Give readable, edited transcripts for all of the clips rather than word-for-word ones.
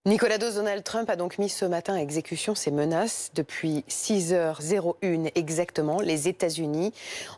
Nicolas Dos, Donald Trump a donc mis ce matin à exécution ses menaces. Depuis 6h01 exactement, les États-Unis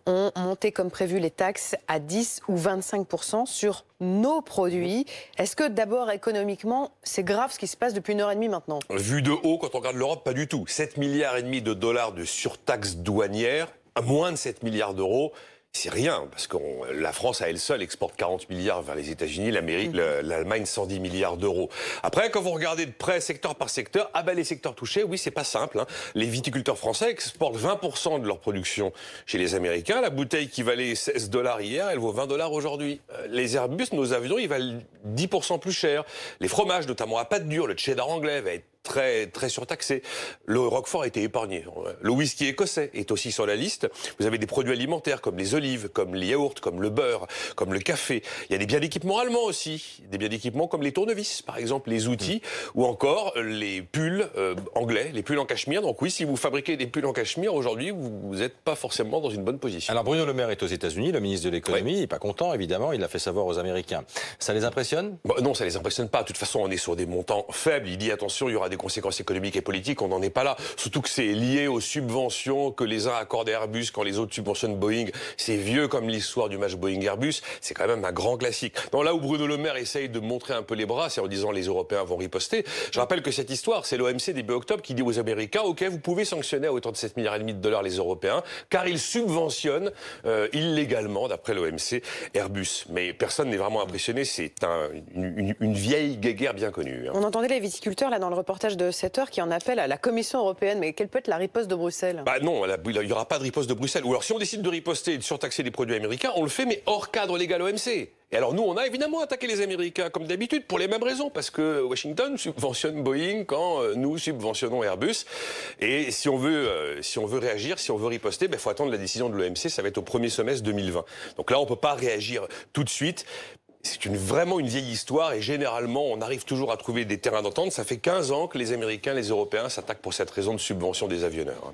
ont monté comme prévu les taxes à 10 ou 25% sur nos produits. Est-ce que d'abord économiquement, c'est grave ce qui se passe depuis 1h30 maintenant? Vu de haut, quand on regarde l'Europe, pas du tout. 7,5 milliards de dollars de surtaxe douanière, à moins de 7 milliards d'euros. C'est rien, parce que la France, à elle seule, exporte 40 milliards vers les États-Unis, l'Allemagne, 110 milliards d'euros. Après, quand vous regardez de près, secteur par secteur, les secteurs touchés, oui, c'est pas simple. Les viticulteurs français exportent 20% de leur production chez les Américains. La bouteille qui valait 16 $ hier, elle vaut 20 $ aujourd'hui. Les Airbus, nos avions, ils valent 10% plus cher. Les fromages, notamment à pâte dure, le cheddar anglais va être très surtaxé. Le Roquefort a été épargné. Le whisky écossais est aussi sur la liste. Vous avez des produits alimentaires comme les olives, comme les yaourts, comme le beurre, comme le café. Il y a des biens d'équipement allemands aussi. Des biens d'équipement comme les tournevis, par exemple, les outils, ou encore les pulls anglais, les pulls en cachemire. Donc oui, si vous fabriquez des pulls en cachemire, aujourd'hui, vous n'êtes pas forcément dans une bonne position. Alors Bruno Le Maire est aux États-Unis, le ministre de l'économie, il n'est pas content, évidemment, il l'a fait savoir aux Américains. Ça les impressionne? Non, ça les impressionne pas. De toute façon, on est sur des montants faibles. Il dit attention, il y aura des conséquences économiques et politiques, on n'en est pas là. Surtout que c'est lié aux subventions que les uns accordent à Airbus quand les autres subventionnent Boeing. C'est vieux comme l'histoire du match Boeing-Airbus. C'est quand même un grand classique. Donc là où Bruno Le Maire essaye de montrer un peu les bras, c'est en disant les Européens vont riposter. Je rappelle que cette histoire, c'est l'OMC début octobre qui dit aux Américains, OK, vous pouvez sanctionner à hauteur de 7,5 milliards de dollars les Européens, car ils subventionnent illégalement, d'après l'OMC, Airbus. Mais personne n'est vraiment impressionné. C'est une vieille guéguerre bien connue. On entendait les viticulteurs là dans le reportage de 7 heures qui en appellent à la Commission européenne. Mais quelle peut être la riposte de Bruxelles? Non, il n'y aura pas de riposte de Bruxelles. Ou alors si on décide de riposter et de surtaxer les produits américains, on le fait mais hors cadre légal OMC. Et alors nous, on a évidemment attaqué les Américains comme d'habitude pour les mêmes raisons, parce que Washington subventionne Boeing quand nous subventionnons Airbus. Et si on veut réagir, si on veut riposter, il faut attendre la décision de l'OMC. Ça va être au premier semestre 2020. Donc là, on peut pas réagir tout de suite. C'est vraiment une vieille histoire et généralement, on arrive toujours à trouver des terrains d'entente. Ça fait 15 ans que les Américains, les Européens s'attaquent pour cette raison de subvention des avionneurs.